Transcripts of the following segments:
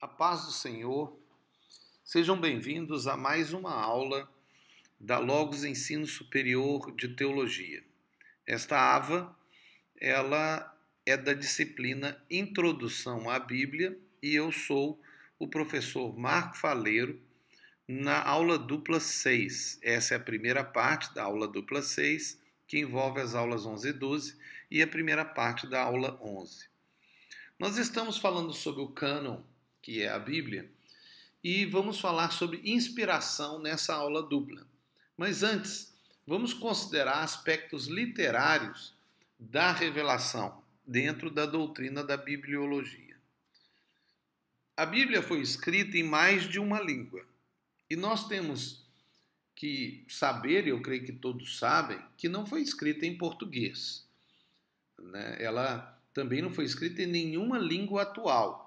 A paz do Senhor, sejam bem-vindos a mais uma aula da Logos Ensino Superior de Teologia. Esta AVA, ela é da disciplina Introdução à Bíblia e eu sou o professor Marco Faleiro na aula dupla 6. Essa é a primeira parte da aula dupla 6, que envolve as aulas 11 e 12 e a primeira parte da aula 11. Nós estamos falando sobre o cânon, que é a Bíblia, e vamos falar sobre inspiração nessa aula dupla. Mas antes, vamos considerar aspectos literários da revelação dentro da doutrina da bibliologia. A Bíblia foi escrita em mais de uma língua, e nós temos que saber, e eu creio que todos sabem, que não foi escrita em português, né? Ela também não foi escrita em nenhuma língua atual.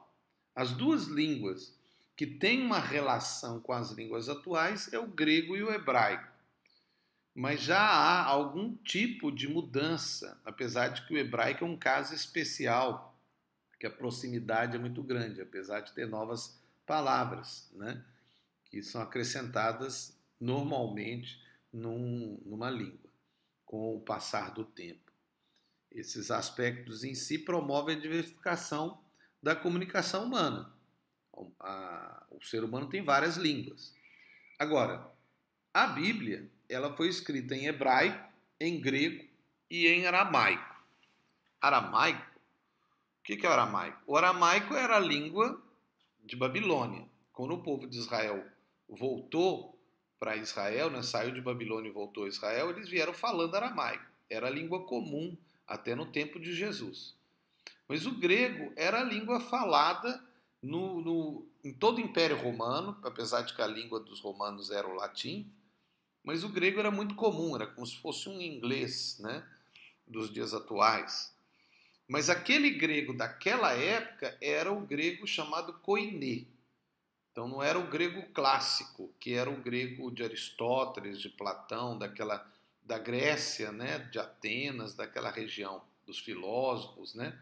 As duas línguas que têm uma relação com as línguas atuais é o grego e o hebraico. Mas já há algum tipo de mudança, apesar de que o hebraico é um caso especial, que a proximidade é muito grande, apesar de ter novas palavras, né, que são acrescentadas normalmente numa língua, com o passar do tempo. Esses aspectos em si promovem a diversificação da comunicação humana. O ser humano tem várias línguas. Agora, a Bíblia, ela foi escrita em hebraico, em grego e em aramaico. Aramaico? O que é o aramaico? O aramaico era a língua de Babilônia. Quando o povo de Israel voltou para Israel, né, saiu de Babilônia e voltou a Israel, eles vieram falando aramaico. Era a língua comum até no tempo de Jesus. Mas o grego era a língua falada em todo o Império Romano, apesar de que a língua dos romanos era o latim, mas o grego era muito comum, era como se fosse um inglês, né, dos dias atuais. Mas aquele grego daquela época era o grego chamado koiné. Então não era o grego clássico, que era o grego de Aristóteles, de Platão, da Grécia, né, de Atenas, daquela região dos filósofos, né?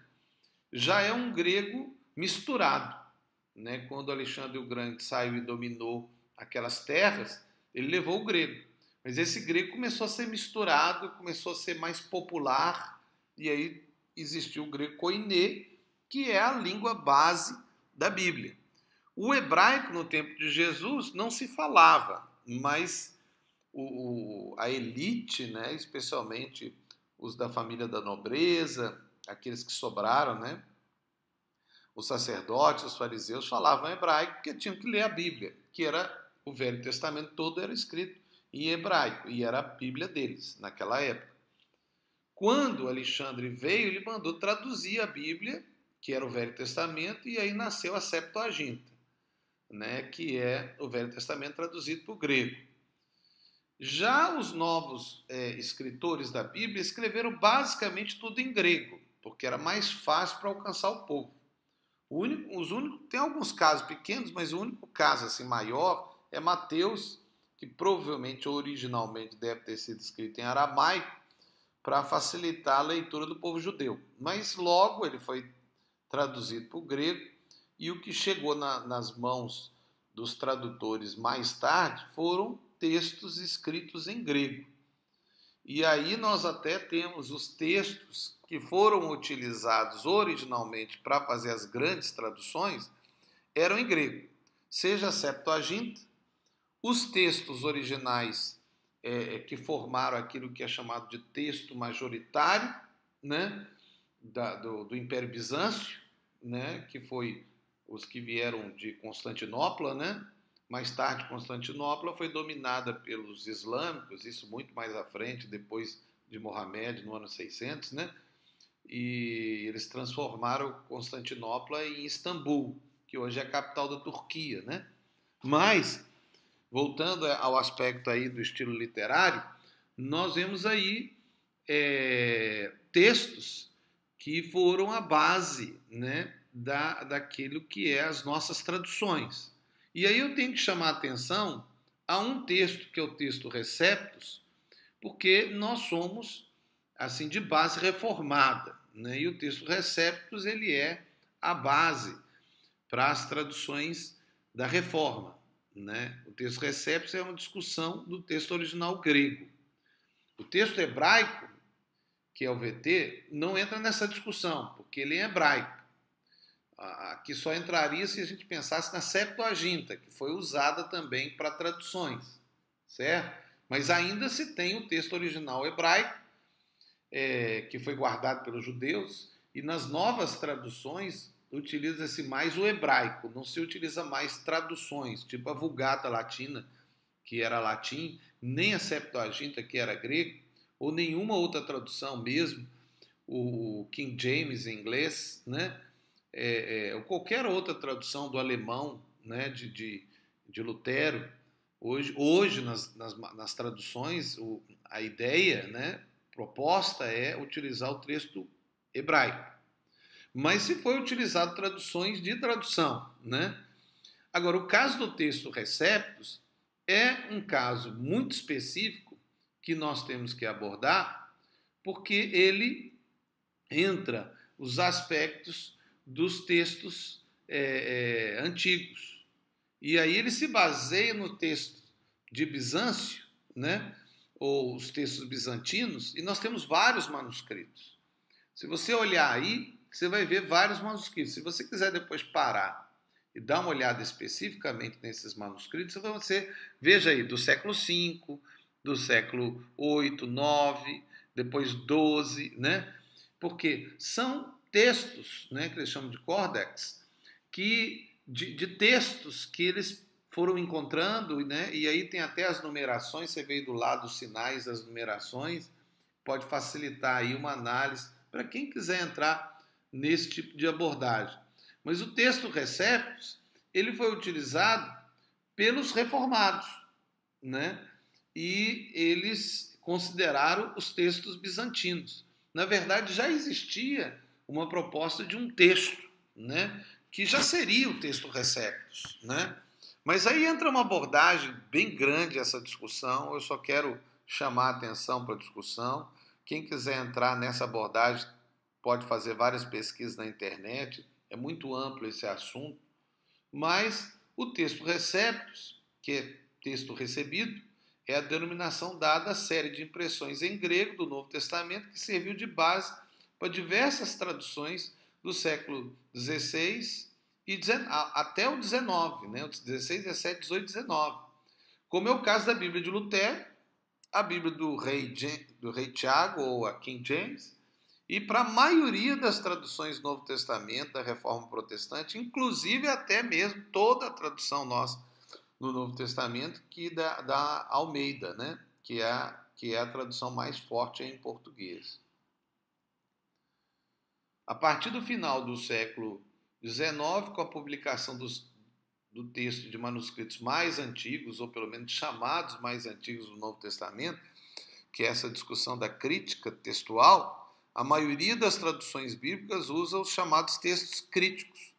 Já é um grego misturado, né? Quando Alexandre o Grande saiu e dominou aquelas terras, ele levou o grego. Mas esse grego começou a ser misturado, começou a ser mais popular, e aí existiu o grego koiné, que é a língua base da Bíblia. O hebraico, no tempo de Jesus, não se falava, mas a elite, né, especialmente os da família da nobreza, aqueles que sobraram, né? Os sacerdotes, os fariseus falavam hebraico porque tinham que ler a Bíblia, que era o Velho Testamento todo era escrito em hebraico e era a Bíblia deles naquela época. Quando Alexandre veio, ele mandou traduzir a Bíblia, que era o Velho Testamento, e aí nasceu a Septuaginta, né, que é o Velho Testamento traduzido para o grego. Já os novos escritores da Bíblia escreveram basicamente tudo em grego, porque era mais fácil para alcançar o povo. Tem alguns casos pequenos, mas o único caso assim, maior é Mateus, que provavelmente originalmente deve ter sido escrito em aramaico para facilitar a leitura do povo judeu. Mas logo ele foi traduzido para o grego e o que chegou nas mãos dos tradutores mais tarde foram textos escritos em grego. E aí nós até temos os textos que foram utilizados originalmente para fazer as grandes traduções, eram em grego. Seja a Septuaginta, os textos originais que formaram aquilo que é chamado de texto majoritário, né, do Império Bizâncio, né, que foi os que vieram de Constantinopla, né? Mais tarde, Constantinopla foi dominada pelos islâmicos, isso muito mais à frente, depois de Mohamed, no ano 600, né? E eles transformaram Constantinopla em Istambul, que hoje é a capital da Turquia, né? Mas, voltando ao aspecto aí do estilo literário, nós vemos aí textos que foram a base, né, daquilo que é as nossas traduções. E aí eu tenho que chamar a atenção a um texto que é o texto Receptus, porque nós somos assim de base reformada, né? E o texto Receptus ele é a base para as traduções da Reforma, né? O texto Receptus é uma discussão do texto original grego. O texto hebraico, que é o VT, não entra nessa discussão, porque ele é hebraico. Aqui só entraria se a gente pensasse na Septuaginta, que foi usada também para traduções, certo? Mas ainda se tem o texto original hebraico, que foi guardado pelos judeus, e nas novas traduções utiliza-se mais o hebraico, não se utiliza mais traduções, tipo a Vulgata Latina, que era latim, nem a Septuaginta, que era grego, ou nenhuma outra tradução mesmo, o King James em inglês, né? Ou qualquer outra tradução do alemão, né? de Lutero. Hoje nas traduções, a ideia, né? Proposta é utilizar o texto hebraico. Mas se foi utilizado traduções de tradução, né? Agora, o caso do texto Receptus é um caso muito específico que nós temos que abordar, porque ele entra os aspectos dos textos antigos. E aí ele se baseia no texto de Bizâncio, né? Ou os textos bizantinos, e nós temos vários manuscritos. Se você olhar aí, você vai ver vários manuscritos. Se você quiser depois parar e dar uma olhada especificamente nesses manuscritos, você veja aí do século V, do século VIII, IX, depois XII, né? Porque são textos, né, que eles chamam de córdex, de textos que eles foram encontrando, né? E aí tem até as numerações, você veio do lado dos sinais das numerações, pode facilitar aí uma análise para quem quiser entrar nesse tipo de abordagem. Mas o texto Receptus, ele foi utilizado pelos reformados, né? E eles consideraram os textos bizantinos. Na verdade, já existia uma proposta de um texto, né? Que já seria o texto Receptus, né? Mas aí entra uma abordagem bem grande essa discussão, eu só quero chamar a atenção para a discussão. Quem quiser entrar nessa abordagem pode fazer várias pesquisas na internet, é muito amplo esse assunto, mas o texto Receptus, que é texto recebido, é a denominação dada à série de impressões em grego do Novo Testamento que serviu de base para diversas traduções do século XVI e até o XIX, né? 16, 17, 18, 19. Como é o caso da Bíblia de Lutero, a Bíblia do rei Tiago, ou a King James, e para a maioria das traduções do Novo Testamento, da Reforma Protestante, inclusive até mesmo toda a tradução nossa do Novo Testamento, que da Almeida, né? que é a tradução mais forte em português. A partir do final do século XIX, com a publicação do texto de manuscritos mais antigos, ou pelo menos chamados mais antigos do Novo Testamento, que é essa discussão da crítica textual, a maioria das traduções bíblicas usa os chamados textos críticos.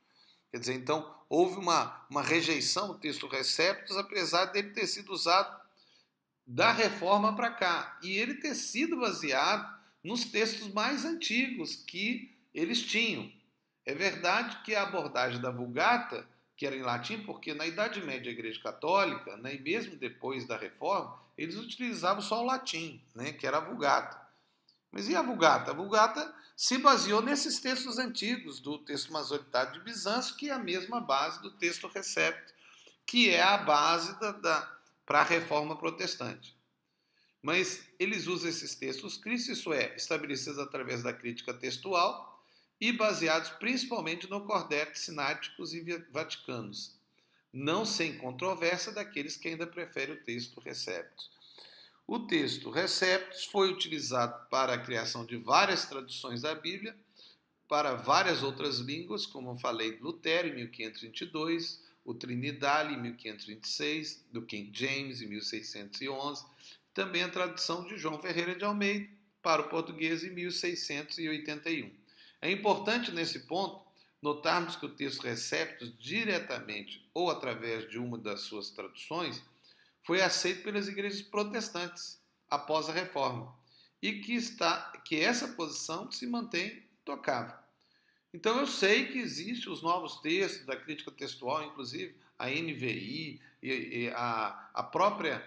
Quer dizer, então, houve uma rejeição do texto Receptus, apesar dele ter sido usado da Reforma para cá, e ele ter sido baseado nos textos mais antigos que eles tinham. É verdade que a abordagem da Vulgata, que era em latim, porque na Idade Média a Igreja Católica, né, e mesmo depois da Reforma, eles utilizavam só o latim, né, que era a Vulgata. Mas e a Vulgata? A Vulgata se baseou nesses textos antigos, do texto majoritário de Bizâncio, que é a mesma base do texto Receptus, que é a base para a Reforma Protestante. Mas eles usam esses textos críticos, isso é, estabelecidos através da crítica textual, e baseados principalmente no Codex Sináticos e Vaticanos, não sem controvérsia daqueles que ainda preferem o texto Receptus. O texto Receptus foi utilizado para a criação de várias traduções da Bíblia, para várias outras línguas, como eu falei, Lutero, em 1522, o Trinidale, em 1526, do King James, em 1611, também a tradução de João Ferreira de Almeida para o português, em 1681. É importante, nesse ponto, notarmos que o texto Receptus, diretamente ou através de uma das suas traduções, foi aceito pelas igrejas protestantes após a Reforma e que essa posição se mantém intocável. Então eu sei que existem os novos textos da crítica textual, inclusive a NVI e a própria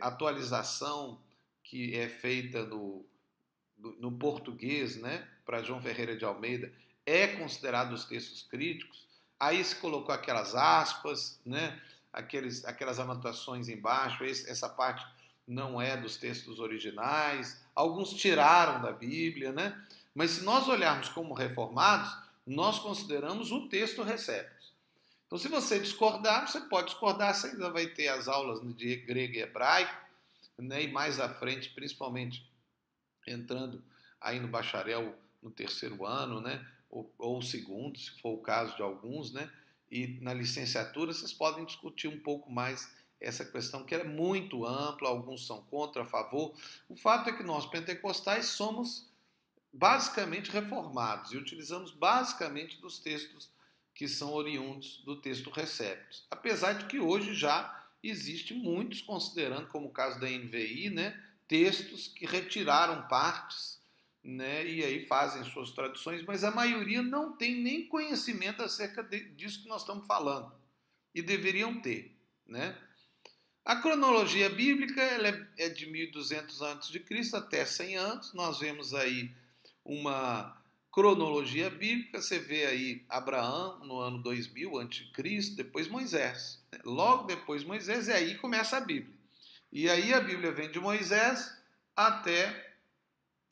atualização que é feita no português, né, para João Ferreira de Almeida, é considerado os textos críticos. Aí se colocou aquelas aspas, né, aquelas anotações embaixo, essa parte não é dos textos originais, alguns tiraram da Bíblia, né? Mas se nós olharmos como reformados, nós consideramos o texto Receptus. Então, se você discordar, você pode discordar, você ainda vai ter as aulas de grego e hebraico, né? E mais à frente, principalmente entrando aí no bacharel no terceiro ano, né? Ou segundo, se for o caso de alguns, né? E na licenciatura vocês podem discutir um pouco mais essa questão que é muito ampla, alguns são contra, a favor. O fato é que nós pentecostais somos basicamente reformados e utilizamos basicamente dos textos que são oriundos do texto Receptus. Apesar de que hoje já existe muitos considerando, como o caso da NVI, né, textos que retiraram partes, né, e aí fazem suas traduções, mas a maioria não tem nem conhecimento acerca disso que nós estamos falando. E deveriam ter, né? A cronologia bíblica ela é de 1200 a.C. até 100 anos. Nós vemos aí uma cronologia bíblica. Você vê aí Abraão no ano 2000 a.C., depois Moisés. Logo depois Moisés, e aí começa a Bíblia. E aí a Bíblia vem de Moisés até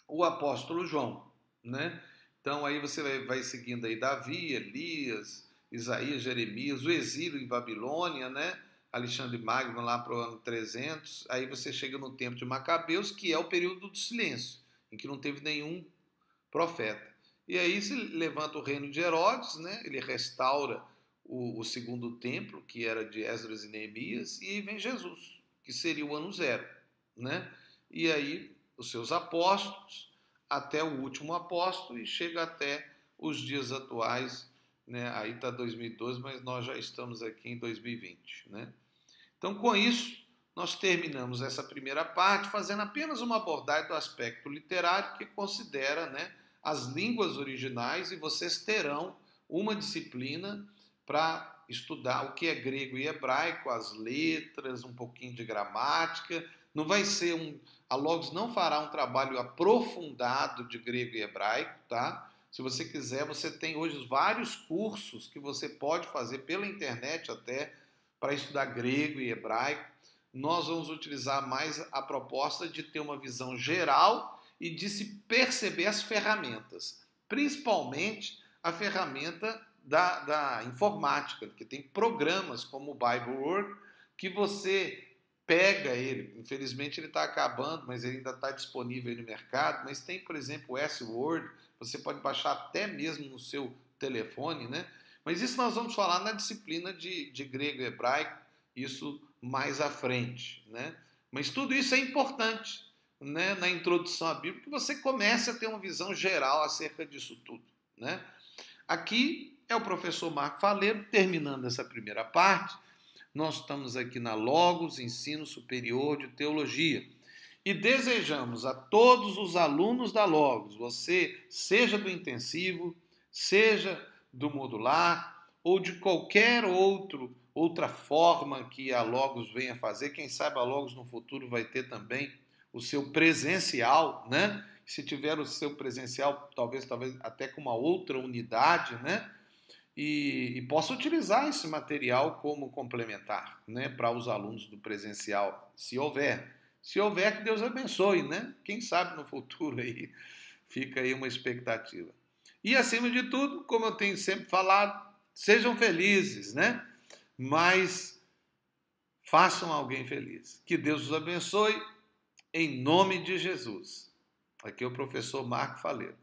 o apóstolo João, né? Então aí você vai seguindo aí Davi, Elias, Isaías, Jeremias, o exílio em Babilônia, né? Alexandre Magno lá para o ano 300, aí você chega no tempo de Macabeus, que é o período do silêncio, em que não teve nenhum profeta. E aí se levanta o reino de Herodes, né? Ele restaura o segundo templo, que era de Esdras e Neemias, e aí vem Jesus, que seria o ano zero, né? E aí os seus apóstolos, até o último apóstolo, e chega até os dias atuais, né? Aí está 2012, mas nós já estamos aqui em 2020, né? Então, com isso, nós terminamos essa primeira parte fazendo apenas uma abordagem do aspecto literário que considera, né, as línguas originais, e vocês terão uma disciplina para estudar o que é grego e hebraico, as letras, um pouquinho de gramática. Não vai ser a Logos não fará um trabalho aprofundado de grego e hebraico, tá? Se você quiser, você tem hoje vários cursos que você pode fazer pela internet até para estudar grego e hebraico. Nós vamos utilizar mais a proposta de ter uma visão geral e de se perceber as ferramentas, principalmente a ferramenta da informática, que tem programas como o BibleWorks que você pega ele, infelizmente ele está acabando, mas ele ainda está disponível aí no mercado, mas tem, por exemplo, o S-Word, você pode baixar até mesmo no seu telefone, né? Mas isso nós vamos falar na disciplina de grego e hebraico, isso mais à frente, né? Mas tudo isso é importante, né, na introdução à Bíblia, que você comece a ter uma visão geral acerca disso tudo, né? Aqui é o professor Marco Faleiro, terminando essa primeira parte. Nós estamos aqui na Logos, Ensino Superior de Teologia, e desejamos a todos os alunos da Logos, você seja do intensivo, seja do modular ou de qualquer outra forma que a Logos venha fazer. Quem sabe a Logos no futuro vai ter também o seu presencial, né? Se tiver o seu presencial, talvez até com uma outra unidade, né? E possa utilizar esse material como complementar, né? Para os alunos do presencial, se houver. Se houver, que Deus abençoe, né? Quem sabe no futuro aí, fica aí uma expectativa. E acima de tudo, como eu tenho sempre falado, sejam felizes, né? Mas façam alguém feliz. Que Deus os abençoe, em nome de Jesus. Aqui é o professor Marco Faleiro.